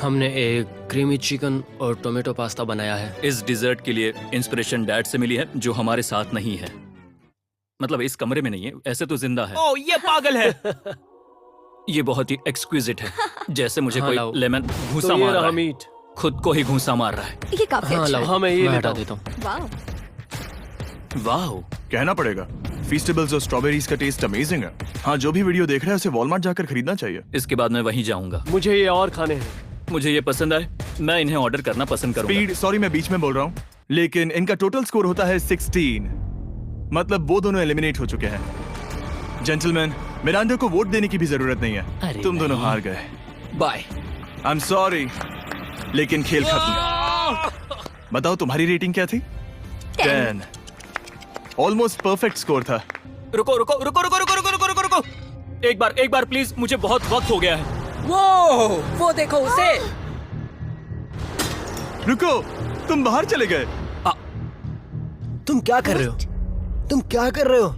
हमने एक क्रीमी चिकन और टोमेटो पास्ता बनाया है। इस डिजर्ट के लिए इंस्पिरेशन डैड से मिली है, जो हमारे साथ नहीं है। मतलब इस कमरे में नहीं है, ऐसे तो जिंदा है। ओह ये पागल है। ये बहुत ही एक्सक्विजिट है, जैसे मुझे हाँ, कोई लाओ। लेमन घूसा तो ये मार रहा रहा है। मीट। खुद को ही घूसा मार रहा है। ये काफी हाँ अच्छा लाओ। है। हाँ मैं ये मैं हटा हटा देता हूँ। वाह। वाह, कहना पड़ेगा, फीस्टेबल्स और स्ट्रॉबेरीज का टेस्ट अमेजिंग है। हाँ, जो भी वीडियो देख रहा है उसे वॉलमार्ट जाकर खरीदना चाहिए। इसके बाद मैं वहीं जाऊंगा। मुझे ये और खाने हैं। मुझे ये पसंद आए, मैं इन्हें ऑर्डर करना पसंद करूंगा। स्पीड, सॉरी मैं बीच में बोल रहा हूँ, लेकिन इनका टोटल स्कोर होता है 16। मतलब वो दोनों एलिमिनेट हो चुके हैं। जेंटलमैन, मिरांडा को वोट देने की भी जरूरत नहीं है। तुम दोनों हार गए। बाय। आई एम सॉरी, लेकिन खेल खत्म। बताओ तुम्हारी रेटिंग क्या थी? 10। ऑलमोस्ट परफेक्ट स्कोर था। रुको रुको रुको रुको रुको रुको रुको रुको रुको एक बार प्लीज, मुझे बहुत वक्त हो गया है। वो देखो उसे। रुको, तुम बाहर चले गए। तुम क्या कर रहे हो? तुम क्या कर रहे हो?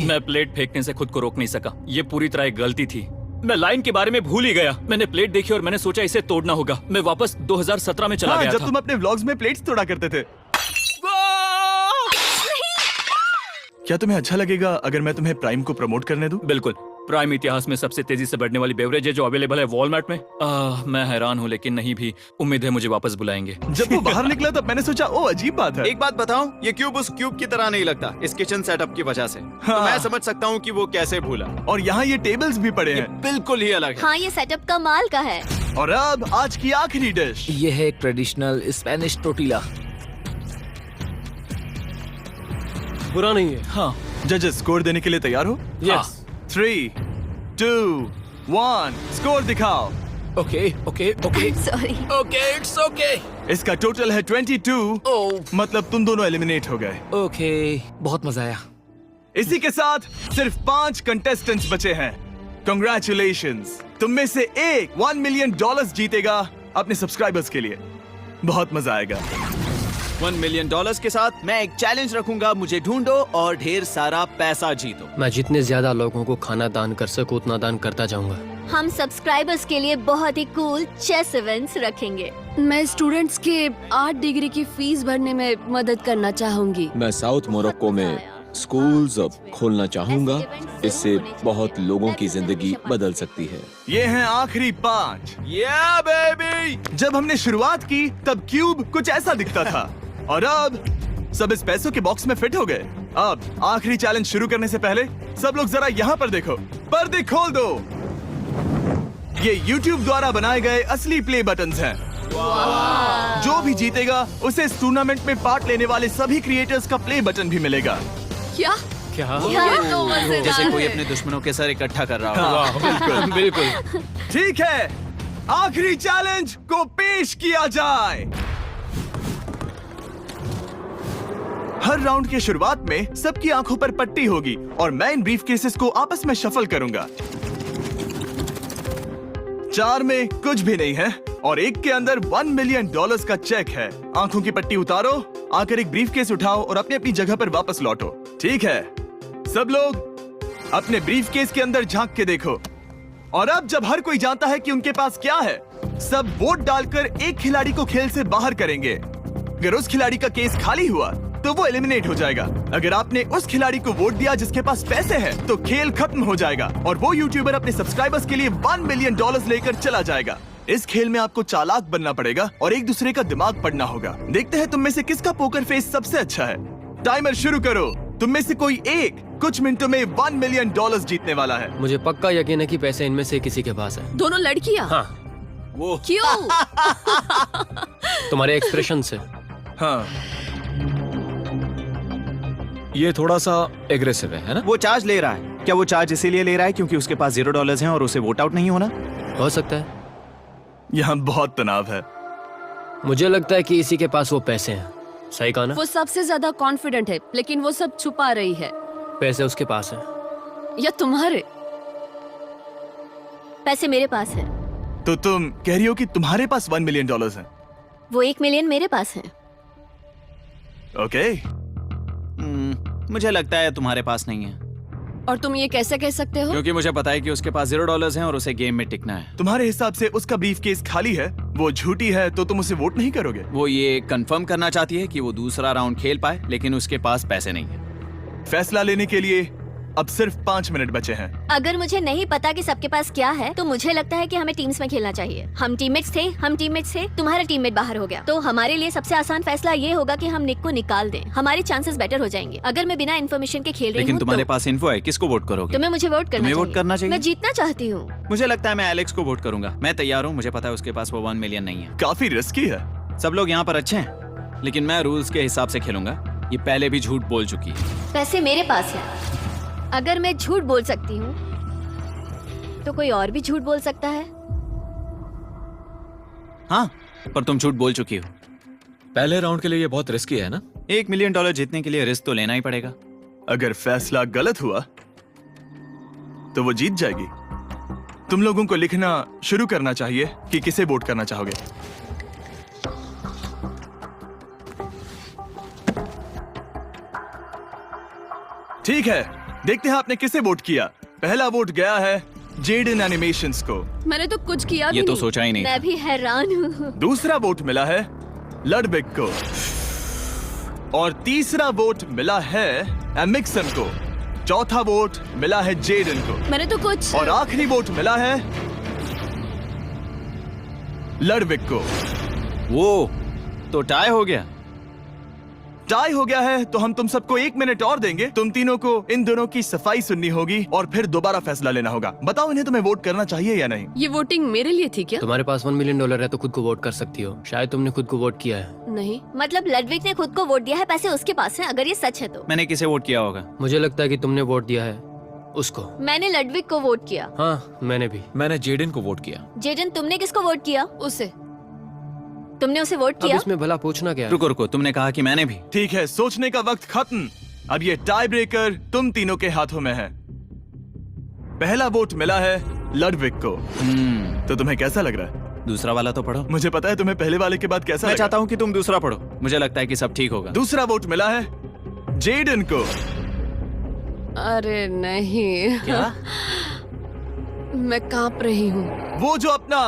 मैं प्लेट फेंकने से खुद को रोक नहीं सका। ये पूरी तरह एक गलती थी। मैं लाइन के बारे में भूल ही गया। मैंने प्लेट देखी और मैंने सोचा इसे तोड़ना होगा। मैं वापस 2017 में चला गया जब था। तुम अपने व्लॉग्स में प्लेट्स तोड़ा करते थे। क्या तुम्हें अच्छा लगेगा अगर मैं तुम्हें प्राइम को प्रमोट करने दूं? बिल्कुल। प्राइम इतिहास में सबसे तेजी से बढ़ने वाली बेवरेज है जो अवेलेबल है वॉलमार्ट में। मैं हैरान हूँ, लेकिन नहीं भी। उम्मीद है मुझे वापस बुलाएंगे। जब वो बाहर निकला तब मैंने सोचा ओ अजीब बात है। एक बात बताऊं, ये क्यूब उस क्यूब की तरह नहीं लगता इस किचन सेटअप की वजह से। तो मैं समझ सकता हूँ कि वो कैसे भूला। और यहाँ ये टेबल्स भी पड़े हैं। बिल्कुल ही अलग है। हाँ, ये सेटअप कमाल का है। और अब आज की आखिरी डिश। ये है एक ट्रेडिशनल स्पेनिश टोटीला। बुरा नहीं है। हाँ। जजेस, स्कोर देने के लिए तैयार हो? यस। 3, 2, 1 स्कोर दिखाओ। Okay okay okay. Sorry. Okay it's okay. इसका टोटल है 22। मतलब तुम दोनों एलिमिनेट हो गए। ओके, बहुत मजा आया। इसी के साथ सिर्फ 5 कंटेस्टेंट्स बचे हैं। कंग्रेचुलेशंस, तुम में से एक $1 मिलियन जीतेगा अपने सब्सक्राइबर्स के लिए। बहुत मजा आएगा। $1 मिलियन के साथ मैं एक चैलेंज रखूंगा, मुझे ढूंढो और ढेर सारा पैसा जीतो। मैं जितने ज्यादा लोगों को खाना दान कर सकूं उतना दान करता जाऊंगा। हम सब्सक्राइबर्स के लिए बहुत ही कूल चेस इवेंट्स रखेंगे। मैं स्टूडेंट्स के 8 डिग्री की फीस भरने में मदद करना चाहूंगी। मैं साउथ मोरक्को में स्कूल्स अब खोलना चाहूंगा। इससे बहुत लोगों की जिंदगी बदल सकती है। ये हैं आखिरी 5। Yeah, baby! जब हमने शुरुआत की तब क्यूब कुछ ऐसा दिखता था और अब सब इस पैसों के बॉक्स में फिट हो गए। अब आखिरी चैलेंज शुरू करने से पहले सब लोग जरा यहाँ पर देखो। पर्दे खोल दो। ये YouTube द्वारा बनाए गए असली प्ले बटन्स हैं। जो भी जीतेगा उसे इस टूर्नामेंट में पार्ट लेने वाले सभी क्रिएटर्स का प्ले बटन भी मिलेगा। क्या? क्या? ये तो मजेदार जैसे कोई है। अपने दुश्मनों के सर इकट्ठा कर रहा हो। हाँ, बिल्कुल बिल्कुल। ठीक है, आखिरी चैलेंज को पेश किया जाए। हर राउंड के शुरुआत में सबकी आंखों पर पट्टी होगी और मैं इन ब्रीफ केसेस को आपस में शफल करूंगा। 4 में कुछ भी नहीं है और 1 के अंदर $1 मिलियन का चेक है। आंखों की पट्टी उतारो, आकर एक ब्रीफकेस उठाओ और अपनी अपनी जगह पर वापस लौटो। ठीक है, सब लोग अपने ब्रीफकेस के अंदर झांक के देखो। और अब जब हर कोई जानता है कि उनके पास क्या है, सब वोट डालकर एक खिलाड़ी को खेल से बाहर करेंगे। अगर उस खिलाड़ी का केस खाली हुआ तो वो एलिमिनेट हो जाएगा। अगर आपने उस खिलाड़ी को वोट दिया जिसके पास पैसे हैं, तो खेल खत्म हो जाएगा और वो यूट्यूबर अपने सब्सक्राइबर्स के लिए $1 मिलियन लेकर चला जाएगा। इस खेल में आपको चालाक बनना पड़ेगा और एक दूसरे का दिमाग पढ़ना होगा। देखते हैं तुम में से किसका पोकर फेस सबसे अच्छा है। टाइमर शुरू करो। तुम में से कोई एक कुछ मिनटों में $1 मिलियन जीतने वाला है। मुझे पक्का यकीन है कि पैसे इनमें से किसी के पास है। दोनों लड़कियां? हाँ। वो क्यों? तुम्हारे एक्सप्रेशन से। हाँ। ये थोड़ा सा एग्रेसिव है ना? वो चार्ज ले रहा है। क्या वो चार्ज इसीलिए ले रहा है क्योंकि उसके पास $0 हैं और उसे वोट आउट नहीं होना? हो सकता है। यहाँ बहुत तनाव है। मुझे लगता है कि इसी के पास वो पैसे हैं। सही कहा ना? वो सबसे ज्यादा कॉन्फिडेंट है, लेकिन वो सब छुपा रही है। पैसे उसके पास हैं। या तुम्हारे? पैसे मेरे पास हैं। तो तुम कह रही हो कि तुम्हारे पास $1 मिलियन है? वो 1 मिलियन मेरे पास है। ओके। मुझे लगता है तुम्हारे पास नहीं है। और तुम ये कैसे कह सकते हो? क्योंकि मुझे पता है कि उसके पास $0 हैं और उसे गेम में टिकना है। तुम्हारे हिसाब से उसका ब्रीफकेस खाली है, वो झूठी है, तो तुम उसे वोट नहीं करोगे? वो ये कंफर्म करना चाहती है कि वो दूसरा राउंड खेल पाए, लेकिन उसके पास पैसे नहीं है। फैसला लेने के लिए अब सिर्फ 5 मिनट बचे हैं। अगर मुझे नहीं पता कि सबके पास क्या है, तो मुझे लगता है कि हमें टीम्स में खेलना चाहिए। हम टीममेट्स थे, तुम्हारा टीममेट बाहर हो गया, तो हमारे लिए सबसे आसान फैसला ये होगा कि हम निक को निकाल दें। हमारे चांसेस बेटर हो जाएंगे। अगर मैं बिना इन्फॉर्मेशन के खेल रही हूँ, लेकिन तुम्हारे पास इन्फो है, किसको वोट करोगे? तुम्हें मुझे वोट करना चाहिए। मैं जीतना चाहती हूँ। मुझे लगता है मैं एलेक्स को वोट करूंगा। मैं तैयार हूँ। मुझे पता है उसके पास वो 1 मिलियन नहीं है। काफी रिस्की है। सब लोग यहाँ पर अच्छे हैं, लेकिन मैं रूल्स के हिसाब से खेलूंगा। ये पहले भी झूठ बोल चुकी है। पैसे मेरे पास है। अगर मैं झूठ बोल सकती हूँ, तो कोई और भी झूठ बोल सकता है। हाँ, पर तुम झूठ बोल चुकी हो। पहले राउंड के लिए ये बहुत रिस्की है ना? $1 मिलियन जीतने के लिए रिस्क तो लेना ही पड़ेगा। अगर फैसला गलत हुआ तो वो जीत जाएगी। तुम लोगों को लिखना शुरू करना चाहिए कि किसे वोट करना चाहोगे। ठीक है, देखते हैं आपने किसे वोट किया। पहला वोट गया है जेडन एनिमेशंस को। मैंने तो कुछ किया भी ये तो नहीं। सोचा ही नहीं। मैं भी हैरान हूँ। दूसरा वोट मिला है लडबिक को और तीसरा वोट मिला है एमिक्सन को। चौथा वोट मिला है जेडन को। मैंने तो कुछ। और आखिरी वोट मिला है लडबिक को। वो तो टाई हो गया। टाई हो गया है तो हम तुम सबको 1 मिनट और देंगे। तुम तीनों को इन दोनों की सफाई सुननी होगी और फिर दोबारा फैसला लेना होगा। बताओ इन्हें तुम्हें वोट करना चाहिए या नहीं। ये वोटिंग मेरे लिए थी क्या? तुम्हारे पास $1 मिलियन है तो खुद को वोट कर सकती हो। शायद तुमने खुद को वोट किया है। नहीं। मतलब लडविक ने खुद को वोट दिया है, पैसे उसके पास हैं। अगर ये सच है तो मैंने किसे वोट किया होगा? मुझे लगता है कि तुमने वोट दिया है उसको। मैंने लडविक को वोट किया। हाँ, मैंने भी। मैंने जेडन को वोट किया। जेडन, तुमने किसको वोट किया? उसे। तुमने उसे वोट अब किया? इसमें भला पूछना क्या है? रुको रुको, तुमने कहा कि मैंने भी। ठीक है, सोचने का वक्त खत्म। अब ये टाई ब्रेकर तुम तीनों के हाथों में है। पहला वोट मिला है लडविक को। तो तुम्हें कैसा लग रहा है? दूसरा वाला तो पढ़ो। मुझे पता है तुम्हें पहले वाले के बाद कैसा मैं लगा। चाहता हूँ कि तुम दूसरा पढ़ो। मुझे लगता है कि सब ठीक होगा। दूसरा वोट मिला है जेडन को। अरे नहीं। क्या? मैं कांप रही हूँ। वो जो अपना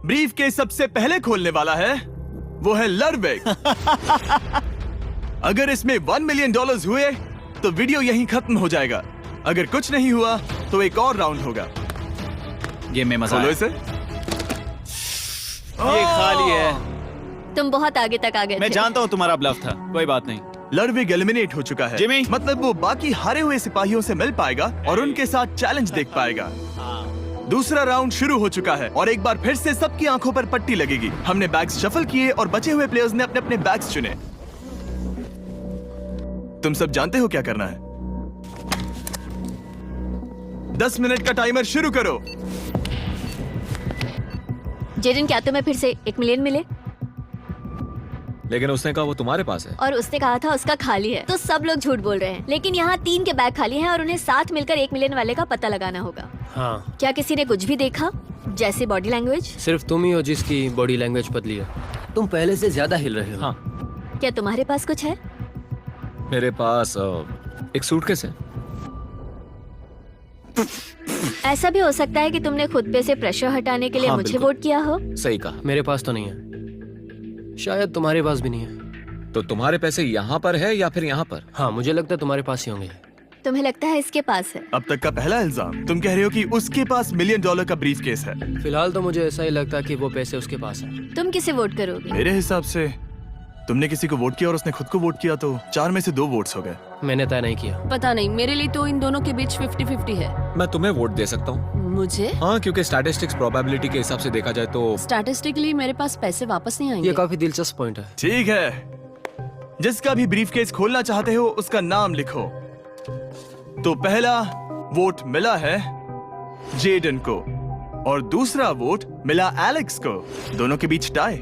ब्रीफ के सबसे पहले खोलने वाला है वो है लडविक। अगर इसमें $1 मिलियन हुए तो वीडियो यहीं खत्म हो जाएगा। अगर कुछ नहीं हुआ तो एक और राउंड होगा। गेम में मजा खोलो आया। इसे। ये खाली है। तुम बहुत आगे तक आ गए मैं थे। जानता हूँ तुम्हारा ब्लफ था, कोई बात नहीं। लडविक एलिमिनेट हो चुका है। जिमी। मतलब वो बाकी हारे हुए सिपाहियों से मिल पाएगा और उनके साथ चैलेंज देख पाएगा। दूसरा राउंड शुरू हो चुका है और एक बार फिर से सबकी आंखों पर पट्टी लगेगी। हमने बैग्स शफल किए और बचे हुए प्लेयर्स ने अपने अपने बैग्स चुने। तुम सब जानते हो क्या करना है। 10 मिनट का टाइमर शुरू करो। जेडन, क्या तुम्हें फिर से 1 मिलियन मिले? लेकिन उसने कहा वो तुम्हारे पास है। और उसने कहा था उसका खाली है। तो सब लोग झूठ बोल रहे हैं। लेकिन यहाँ 3 के बैग खाली हैं और उन्हें साथ मिलकर 1 मिलियन वाले का पता लगाना होगा। हाँ। क्या किसी ने कुछ भी देखा? जैसे बॉडी लैंग्वेज? सिर्फ तुम ही हो जिसकी बॉडी लैंग्वेज बदली है। तुम पहले से ज्यादा हिल रहे हो। हाँ। क्या तुम्हारे पास कुछ है? मेरे पास एक सूटकेस है। ऐसा भी हो सकता है कि तुमने खुद पे से प्रेशर हटाने के लिए हाँ, मुझे बिल्कुल। वोट किया हो। सही कहा। मेरे पास तो नहीं है, शायद तुम्हारे पास भी नहीं है। तो तुम्हारे पैसे यहाँ पर है या फिर यहाँ पर? हाँ, मुझे लगता है तुम्हारे पास ही होंगे। तुम्हें लगता है इसके पास है? अब तक का पहला इल्जाम। तुम कह रहे हो कि उसके पास $1 मिलियन का ब्रीफ केस है। फिलहाल तो मुझे ऐसा ही लगता है कि वो पैसे उसके पास है। तुम किसे वोट करोगे? मेरे हिसाब से तुमने किसी को वोट किया और उसने खुद को वोट किया, तो 4 में से 2 वोट्स हो गए। मैंने तय नहीं किया। पता नहीं, मेरे लिए तो इन दोनों के बीच 50-50 है। मैं तुम्हें वोट दे सकता हूँ। मुझे? हाँ, क्योंकि स्टैटिस्टिक्स प्रोबेबिलिटी के हिसाब से देखा जाए तो स्टैटिस्टिकली मेरे पास पैसे वापस नहीं आएंगे। ये काफी दिलचस्प पॉइंट है। ठीक है, जिसका भी ब्रीफ केस खोलना चाहते हो उसका नाम लिखो। तो पहला वोट मिला है जेडन को और दूसरा वोट मिला एलेक्स को। दोनों के बीच टाई।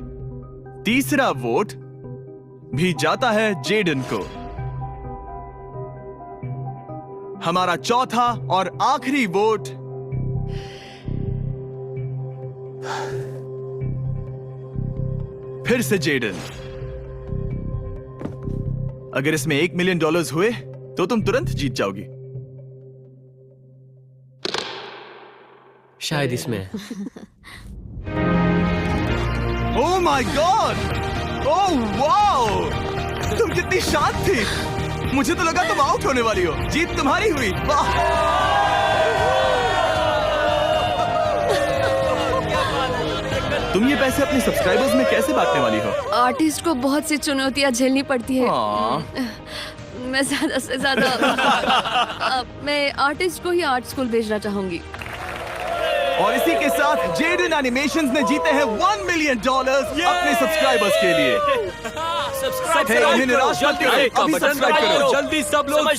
तीसरा वोट भी जाता है जेडन को। हमारा चौथा और आखिरी वोट फिर से जेडन। अगर इसमें $1 मिलियन हुए तो तुम तुरंत जीत जाओगी। शायद इसमें। Oh my God! Oh wow! तुम कितनी शांत थी। मुझे तो लगा तुम आउट होने वाली हो। जीत तुम्हारी हुई। वाह! तुम ये पैसे अपने सब्सक्राइबर्स में कैसे बांटने वाली हो? आर्टिस्ट को बहुत सी चुनौतियां झेलनी पड़ती है। मैं ज्यादा से ज्यादा मैं आर्टिस्ट को ही आर्ट स्कूल भेजना चाहूंगी। और इसी के साथ जेडन एनिमेशंस ने जीते हैं $1 मिलियन अपने सब्सक्राइबर्स के लिए। सब्सक्राइब Hey, इन्हें निराश मत करो। अभी सब्सक्राइब करो। जल्दी सब लोग